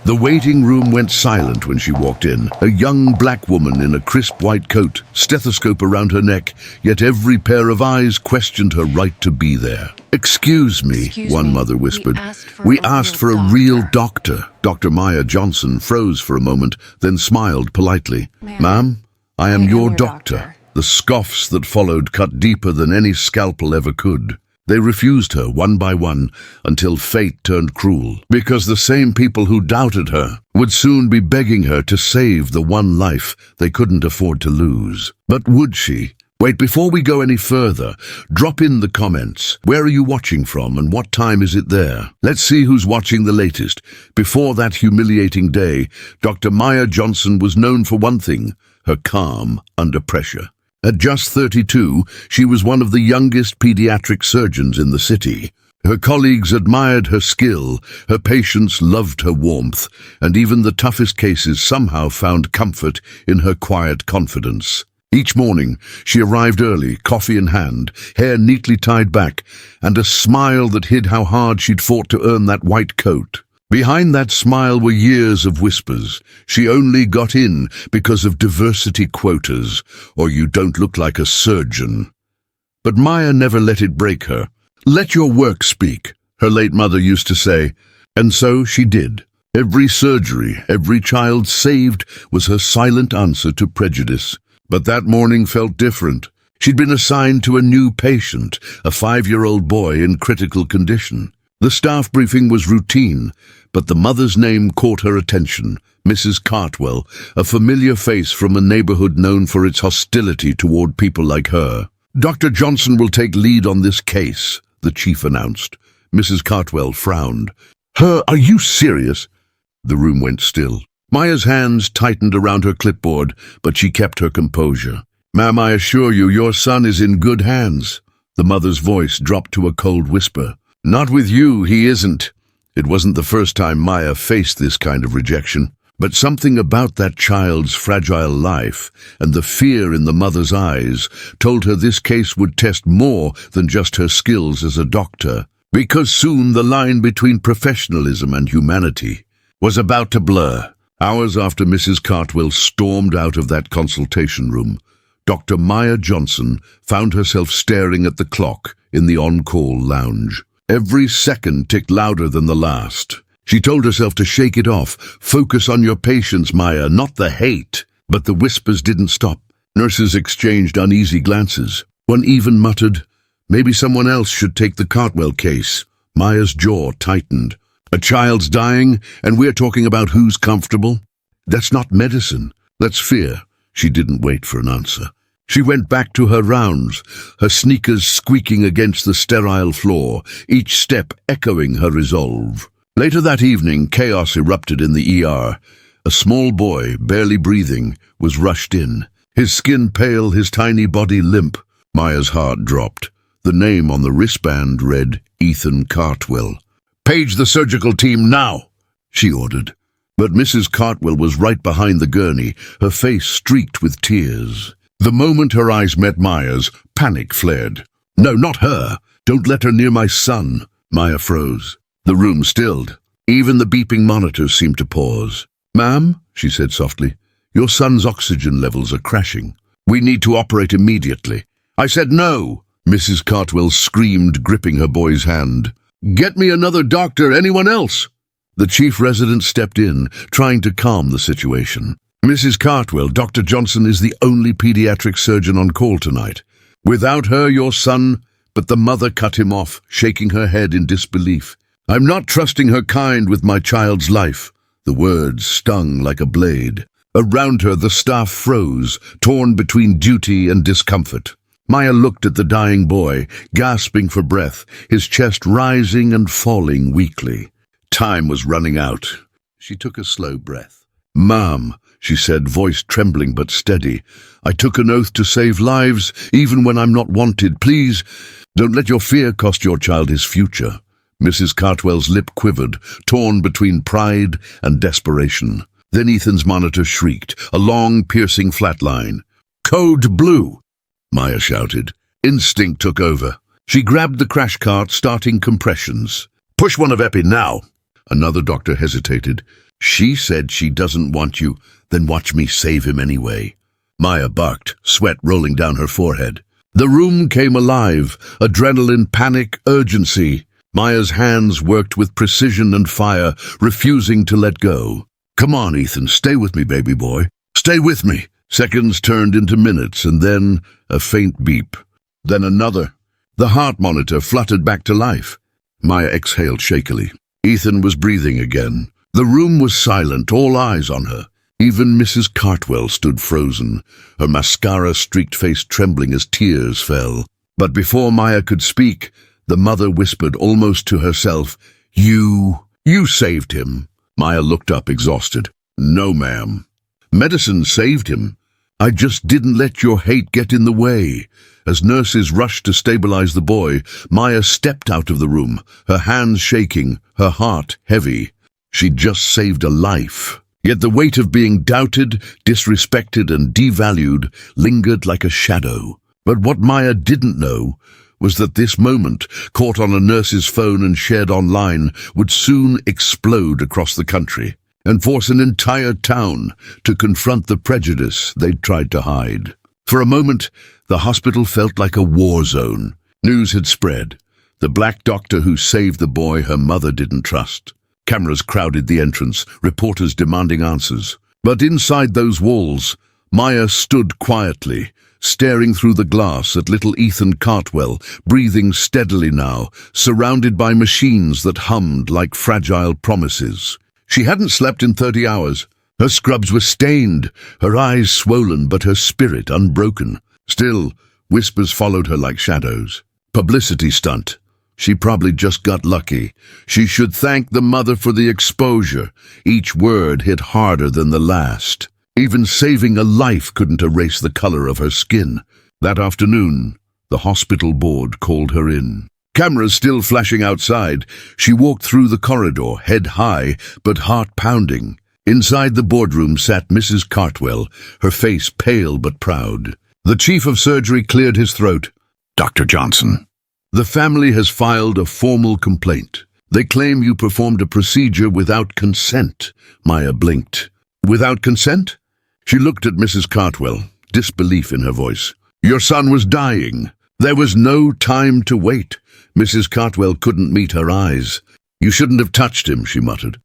The waiting room went silent when she walked in. A young black woman in a crisp white coat, stethoscope around her neck, yet every pair of eyes questioned her right to be there. "Excuse me," one mother whispered. "We asked for a real doctor." Dr. Maya Johnson froze for a moment, then smiled politely. "Ma'am, I am your doctor." The scoffs that followed cut deeper than any scalpel ever could. They refused her one by one until fate turned cruel, because the same people who doubted her would soon be begging her to save the one life they couldn't afford to lose. But would she? Wait, before we go any further, drop in the comments. Where are you watching from and what time is it there? Let's see who's watching the latest. Before that humiliating day, Dr. Maya Johnson was known for one thing: her calm under pressure. At just 32, she was one of the youngest pediatric surgeons in the city. Her colleagues admired her skill, her patients loved her warmth, and even the toughest cases somehow found comfort in her quiet confidence. Each morning, she arrived early, coffee in hand, hair neatly tied back, and a smile that hid how hard she'd fought to earn that white coat. Behind that smile were years of whispers. She only got in because of diversity quotas, or you don't look like a surgeon. But Maya never let it break her. "Let your work speak," her late mother used to say, and so she did. Every surgery, every child saved was her silent answer to prejudice. But that morning felt different. She'd been assigned to a new patient, a 5-year-old boy in critical condition. The staff briefing was routine, but the mother's name caught her attention. Mrs. Cartwell, a familiar face from a neighborhood known for its hostility toward people like her. "Dr. Johnson will take lead on this case," the chief announced. Mrs. Cartwell frowned. Are you serious?" The room went still. Maya's hands tightened around her clipboard, but she kept her composure. "Ma'am, I assure you, your son is in good hands." The mother's voice dropped to a cold whisper. "Not with you, he isn't." It wasn't the first time Maya faced this kind of rejection, but something about that child's fragile life and the fear in the mother's eyes told her this case would test more than just her skills as a doctor, because soon the line between professionalism and humanity was about to blur. Hours after Mrs. Cartwell stormed out of that consultation room, Dr. Maya Johnson found herself staring at the clock in the on-call lounge. Every second ticked louder than the last. She told herself to shake it off. "Focus on your patients, Maya, not the hate." But the whispers didn't stop. Nurses exchanged uneasy glances. One even muttered, "Maybe someone else should take the Cartwell case." Maya's jaw tightened. "A child's dying, and we're talking about who's comfortable? That's not medicine. That's fear." She didn't wait for an answer. She went back to her rounds, her sneakers squeaking against the sterile floor, each step echoing her resolve. Later that evening, chaos erupted in the ER. A small boy, barely breathing, was rushed in. His skin pale, his tiny body limp. Maya's heart dropped. The name on the wristband read Ethan Cartwell. "Page the surgical team now," she ordered. But Mrs. Cartwell was right behind the gurney, her face streaked with tears. The moment her eyes met Maya's, panic flared. "No, not her. Don't let her near my son." Maya froze. The room stilled. Even the beeping monitors seemed to pause. "Ma'am," she said softly, "your son's oxygen levels are crashing. We need to operate immediately." "I said no!" Mrs. Cartwell screamed, gripping her boy's hand. "Get me another doctor, anyone else!" The chief resident stepped in, trying to calm the situation. "Mrs. Cartwell, Dr. Johnson is the only pediatric surgeon on call tonight. Without her, your son—" But the mother cut him off, shaking her head in disbelief. "I'm not trusting her kind with my child's life." The words stung like a blade. Around her, the staff froze, torn between duty and discomfort. Maya looked at the dying boy, gasping for breath, his chest rising and falling weakly. Time was running out. She took a slow breath. "Ma'am," she said, voice trembling but steady, "I took an oath to save lives, even when I'm not wanted. Please, don't let your fear cost your child his future." Mrs. Cartwell's lip quivered, torn between pride and desperation. Then Ethan's monitor shrieked, a long, piercing flatline. "Code blue!" Maya shouted. Instinct took over. She grabbed the crash cart, starting compressions. "Push one of Epi now!" Another doctor hesitated. She said she doesn't want you, then watch me save him anyway. Maya barked, sweat rolling down her forehead. The room came alive, adrenaline, panic, urgency. Maya's hands worked with precision and fire, refusing to let go. Come on, Ethan, stay with me, baby boy. Stay with me. Seconds turned into minutes, and then a faint beep. Then another. The heart monitor fluttered back to life. Maya exhaled shakily. Ethan was breathing again. The room was silent, all eyes on her. Even Mrs. Cartwell stood frozen, her mascara-streaked face trembling as tears fell. But before Maya could speak, the mother whispered almost to herself, You saved him." Maya looked up, exhausted. "No, ma'am. Medicine saved him. I just didn't let your hate get in the way." As nurses rushed to stabilize the boy, Maya stepped out of the room, her hands shaking, her heart heavy. She'd just saved a life. Yet the weight of being doubted, disrespected, and devalued lingered like a shadow. But what Maya didn't know was that this moment, caught on a nurse's phone and shared online, would soon explode across the country and force an entire town to confront the prejudice they'd tried to hide. For a moment, the hospital felt like a war zone. News had spread. The black doctor who saved the boy her mother didn't trust. Cameras crowded the entrance, reporters demanding answers. But inside those walls, Maya stood quietly, staring through the glass at little Ethan Cartwell, breathing steadily now, surrounded by machines that hummed like fragile promises. She hadn't slept in 30 hours. Her scrubs were stained, her eyes swollen, but her spirit unbroken. Still, whispers followed her like shadows. Publicity stunt. She probably just got lucky. She should thank the mother for the exposure. Each word hit harder than the last. Even saving a life couldn't erase the color of her skin. That afternoon, the hospital board called her in. Cameras still flashing outside, she walked through the corridor, head high, but heart pounding. Inside the boardroom sat Mrs. Cartwell, her face pale but proud. The chief of surgery cleared his throat. "Dr. Johnson, the family has filed a formal complaint. They claim you performed a procedure without consent." Maya blinked. "Without consent?" She looked at Mrs. Cartwell, disbelief in her voice. "Your son was dying. There was no time to wait." Mrs. Cartwell couldn't meet her eyes. "You shouldn't have touched him," she muttered.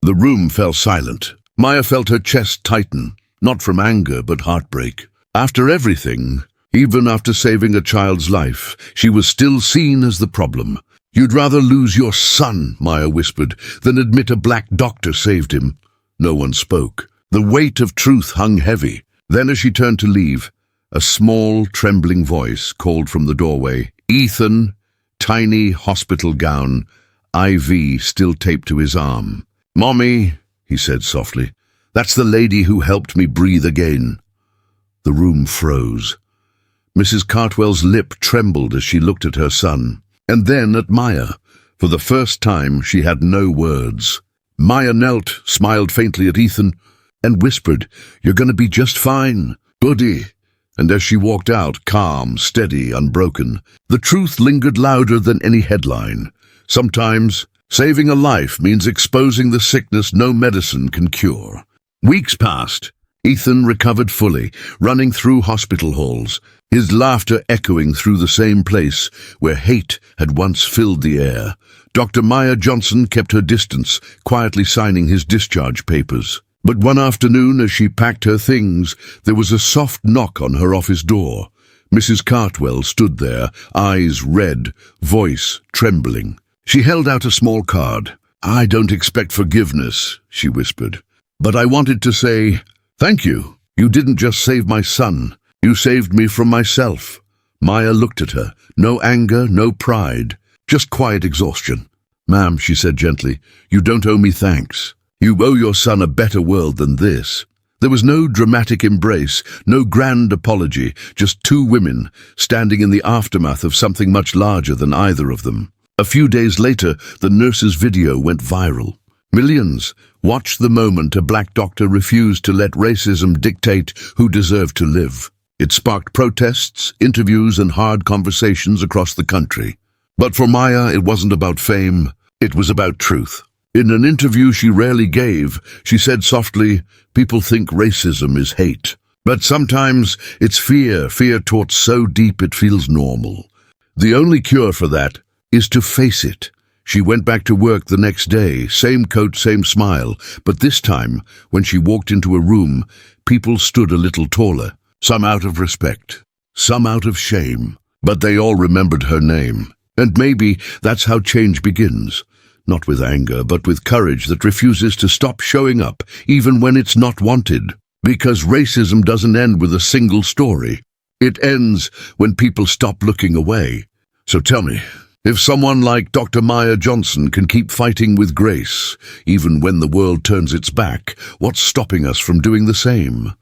The room fell silent. Maya felt her chest tighten, not from anger but heartbreak. After everything, even after saving a child's life, she was still seen as the problem. "You'd rather lose your son," Maya whispered, "than admit a black doctor saved him." No one spoke. The weight of truth hung heavy. Then as she turned to leave, a small, trembling voice called from the doorway, "Ethan," tiny hospital gown, IV still taped to his arm. "Mommy," he said softly, "that's the lady who helped me breathe again." The room froze. Mrs. Cartwell's lip trembled as she looked at her son, and then at Maya. For the first time, she had no words. Maya knelt, smiled faintly at Ethan, and whispered, "You're going to be just fine, goody." And as she walked out, calm, steady, unbroken, the truth lingered louder than any headline. Sometimes, saving a life means exposing the sickness no medicine can cure. Weeks passed. Ethan recovered fully, running through hospital halls, his laughter echoing through the same place where hate had once filled the air. Dr. Maya Johnson kept her distance, quietly signing his discharge papers. But one afternoon, as she packed her things, there was a soft knock on her office door. Mrs. Cartwell stood there, eyes red, voice trembling. She held out a small card. "I don't expect forgiveness," she whispered, "but I wanted to say, thank you. You didn't just save my son. You saved me from myself." Maya looked at her. No anger, no pride, just quiet exhaustion. "Ma'am," she said gently, "you don't owe me thanks. You owe your son a better world than this." There was no dramatic embrace, no grand apology, just two women standing in the aftermath of something much larger than either of them. A few days later, the nurse's video went viral. Millions watched the moment a black doctor refused to let racism dictate who deserved to live. It sparked protests, interviews, and hard conversations across the country. But for Maya, it wasn't about fame. It was about truth. In an interview she rarely gave, she said softly, "People think racism is hate. But sometimes it's fear taught so deep it feels normal. The only cure for that is to face it." She went back to work the next day, same coat, same smile, but this time, when she walked into a room, people stood a little taller, some out of respect, some out of shame, but they all remembered her name. And maybe that's how change begins. Not with anger, but with courage that refuses to stop showing up, even when it's not wanted. Because racism doesn't end with a single story. It ends when people stop looking away. So tell me, if someone like Dr. Maya Johnson can keep fighting with grace, even when the world turns its back, what's stopping us from doing the same?